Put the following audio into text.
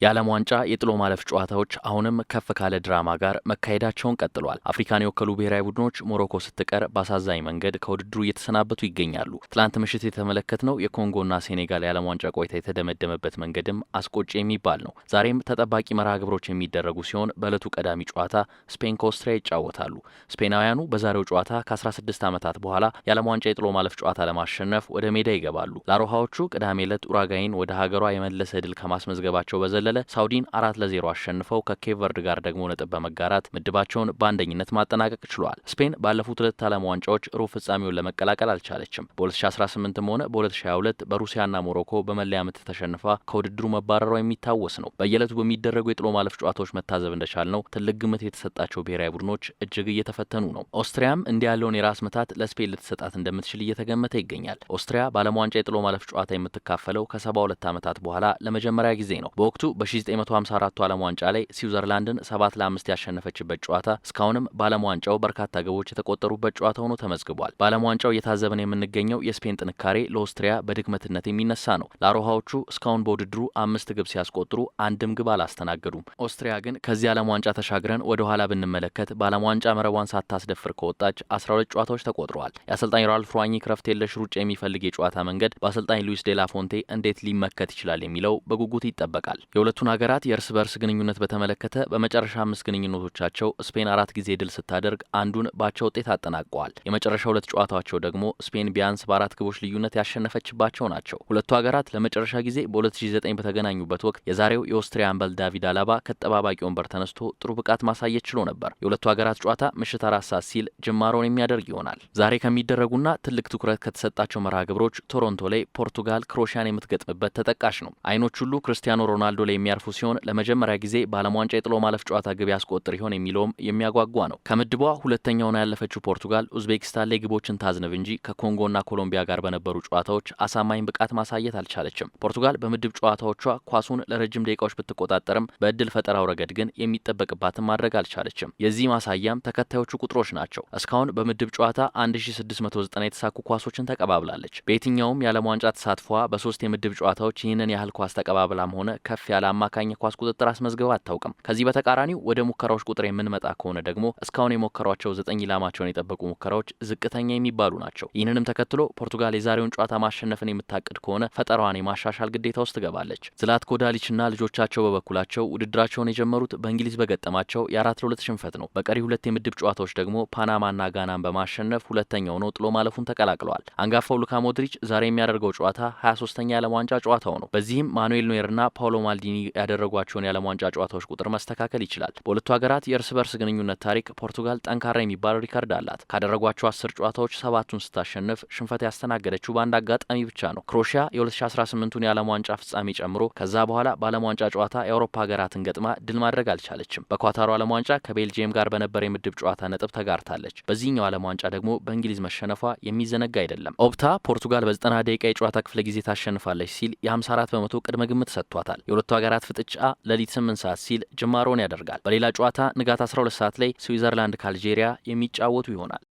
የዓለም ዋንጫ የጥሎ ማለፍ ጨዋታዎች አሁንም ከፍ ካለ ድራማ ጋር መካሄዳቸውን ቀጥሏል። አፍሪካን የወከሉ ብሔራዊ ቡድኖች ሞሮኮ ስትቀር በአሳዛኝ መንገድ ከውድድሩ እየተሰናበቱ ይገኛሉ። ትላንት ምሽት የተመለከትነው የኮንጎና ሴኔጋል የዓለም ዋንጫ ቆይታ የተደመደመበት መንገድም አስቆጪ የሚባል ነው። ዛሬም ተጠባቂ መርሃ ግብሮች የሚደረጉ ሲሆን በዕለቱ ቀዳሚ ጨዋታ ስፔን ከኦስትሪያ ይጫወታሉ። ስፔናውያኑ በዛሬው ጨዋታ ከ16 ዓመታት በኋላ የዓለም ዋንጫ የጥሎ ማለፍ ጨዋታ ለማሸነፍ ወደ ሜዳ ይገባሉ። ላሮሃዎቹ ቅዳሜ ዕለት ኡራጋይን ወደ ሀገሯ የመለሰ ድል ከማስመዝገባቸው በዘለለ ሳውዲን 4-0 አሸንፈው ከኬፕ ቨርድ ጋር ደግሞ ነጥብ በመጋራት ምድባቸውን በአንደኝነት ማጠናቀቅ ችሏል። ስፔን ባለፉት ሁለት ዓለም ዋንጫዎች ሩብ ፍጻሜውን ለመቀላቀል አልቻለችም። በ2018ም ሆነ በ2022 በሩሲያና ሞሮኮ በመለያ ምት ተሸንፋ ከውድድሩ መባረሯ የሚታወስ ነው። በየዕለቱ በሚደረጉ የጥሎ ማለፍ ጨዋታዎች መታዘብ እንደቻልነው ትልቅ ግምት የተሰጣቸው ብሔራዊ ቡድኖች እጅግ እየተፈተኑ ነው። ኦስትሪያም እንዲህ ያለውን የራስ ምታት ለስፔን ልትሰጣት እንደምትችል እየተገመተ ይገኛል። ኦስትሪያ በዓለም ዋንጫ የጥሎ ማለፍ ጨዋታ የምትካፈለው ከ72 ዓመታት በኋላ ለመጀመሪያ ጊዜ ነው። በወቅቱ በ1954 ዓለም ዋንጫ ላይ ስዊዘርላንድን 7-5 ያሸነፈችበት ጨዋታ እስካሁንም በዓለም ዋንጫው በርካታ ግቦች የተቆጠሩበት ጨዋታ ሆኖ ተመዝግቧል። በዓለም ዋንጫው እየታዘብን የምንገኘው የስፔን ጥንካሬ ለኦስትሪያ በድክመትነት የሚነሳ ነው። ላሮሃዎቹ እስካሁን በውድድሩ 5 ግብ ሲያስቆጥሩ አንድም ግብ አላስተናገዱም። ኦስትሪያ ግን ከዚህ ዓለም ዋንጫ ተሻግረን ወደ ኋላ ብንመለከት በዓለም ዋንጫ መረቧን ሳታስደፍር ከወጣች 12 ጨዋታዎች ተቆጥረዋል። የአሰልጣኝ ራልፍ ራኒክ ረፍት የለሽ ሩጫ የሚፈልግ የጨዋታ መንገድ በአሰልጣኝ ሉዊስ ዴላፎንቴ እንዴት ሊመከት ይችላል የሚለው በጉጉት ይጠበቃል። የሁለቱን ሀገራት የእርስ በርስ ግንኙነት በተመለከተ በመጨረሻ 5 ግንኙነቶቻቸው ስፔን 4 ጊዜ ድል ስታደርግ አንዱን ባቻ ውጤት አጠናቀዋል። የመጨረሻ 2 ጨዋታቸው ደግሞ ስፔን ቢያንስ በ4 ግቦች ልዩነት ያሸነፈችባቸው ናቸው። ሁለቱ ሀገራት ለመጨረሻ ጊዜ በ2009 በተገናኙበት ወቅት የዛሬው የኦስትሪያ አምበል ዳቪድ አላባ ከተጠባባቂ ወንበር ተነስቶ ጥሩ ብቃት ማሳየት ችሎ ነበር። የሁለቱ ሀገራት ጨዋታ ምሽት 4 ሰዓት ሲል ጅማሮን የሚያደርግ ይሆናል። ዛሬ ከሚደረጉና ትልቅ ትኩረት ከተሰጣቸው መርሃ ግብሮች ቶሮንቶ ላይ ፖርቱጋል ክሮኤሽያን የምትገጥምበት ተጠቃሽ ነው። አይኖች ሁሉ ክርስቲያኖ ሮናልዶ ላይ የሚያርፉ ሲሆን ለመጀመሪያ ጊዜ በዓለም ዋንጫ የጥሎ ማለፍ ጨዋታ ግብ ያስቆጥር ይሆን የሚለውም የሚያጓጓ ነው። ከምድቧ ሁለተኛውን ያለፈችው ፖርቱጋል ኡዝቤኪስታን ላይ ግቦችን ታዝንብ እንጂ ከኮንጎና ኮሎምቢያ ጋር በነበሩ ጨዋታዎች አሳማኝ ብቃት ማሳየት አልቻለችም። ፖርቱጋል በምድብ ጨዋታዎቿ ኳሱን ለረጅም ደቂቃዎች ብትቆጣጠርም በእድል ፈጠራው ረገድ ግን የሚጠበቅባትን ማድረግ አልቻለችም። የዚህ ማሳያም ተከታዮቹ ቁጥሮች ናቸው። እስካሁን በምድብ ጨዋታ 1690 የተሳኩ ኳሶችን ተቀባብላለች። በየትኛውም የዓለም ዋንጫ ተሳትፏ በ3 የምድብ ጨዋታዎች ይህንን ያህል ኳስ ተቀባብላም ሆነ ከፍ ያለ አማካኝ ኳስ ቁጥጥር አስመዝግባ አታውቅም። ከዚህ በተቃራኒው ወደ ሙከራዎች ቁጥር የምንመጣ ከሆነ ደግሞ እስካሁን የሞከሯቸው 9 ኢላማቸውን የጠበቁ ሙከራዎች ዝቅተኛ የሚባሉ ናቸው። ይህንንም ተከትሎ ፖርቱጋል የዛሬውን ጨዋታ ማሸነፍን የምታቅድ ከሆነ ፈጠራዋን የማሻሻል ግዴታ ውስጥ ትገባለች። ዝላትኮ ዳሊችና ልጆቻቸው በበኩላቸው ውድድራቸውን የጀመሩት በእንግሊዝ በገጠማቸው የ4-2 ሽንፈት ነው። በቀሪ 2 የምድብ ጨዋታዎች ደግሞ ፓናማና ጋናን በማሸነፍ ሁለተኛው ነው ጥሎ ማለፉን ተቀላቅለዋል። አንጋፋው ሉካ ሞድሪች ዛሬ የሚያደርገው ጨዋታ 23ኛ የዓለም ዋንጫ ጨዋታው ነው። በዚህም ማኑኤል ኖየርና ፓውሎ ማልዲኒ ያደረጓቸውን የዓለም ዋንጫ ጨዋታዎች ቁጥር መስተካከል ይችላል። በሁለቱ ሀገራት የእርስ በርስ ግንኙነት ታሪክ ፖርቱጋል ጠንካራ የሚባል ሪካርድ አላት። ካደረጓቸው 10 ጨዋታዎች 7ቱን ስታሸንፍ ሽንፈት ያስተናገደችው በአንድ አጋጣሚ ብቻ ነው። ክሮኤሽያ የ2018ቱን የዓለም ዋንጫ ፍጻሜ ጨምሮ ከዛ በኋላ በዓለም ዋንጫ ጨዋታ የአውሮፓ ሀገራትን ገጥማ ድል ማድረግ አልቻለችም። በኳታሩ ዓለም ዋንጫ ከቤልጂየም ጋር በነበረ የምድብ ጨዋታ ነጥብ ተጋርታለች። በዚህኛው ዓለም ዋንጫ ደግሞ በእንግሊዝ መሸነፏ የሚዘነጋ አይደለም። ኦፕታ ፖርቱጋል በ90 ደቂቃ የጨዋታ ክፍለ ጊዜ ታሸንፋለች ሲል የ54 በመቶ ቅድመ ግምት ሰጥቷታል። የሁለቱ ሀገራት ፍጥጫ ሌሊት 8 ሰዓት ሲል ጅማሮን ያደርጋል። በሌላ ጨዋታ ንጋት 12 ሰዓት ላይ ስዊዘርላንድ ከአልጄሪያ የሚጫወቱ ይሆናል።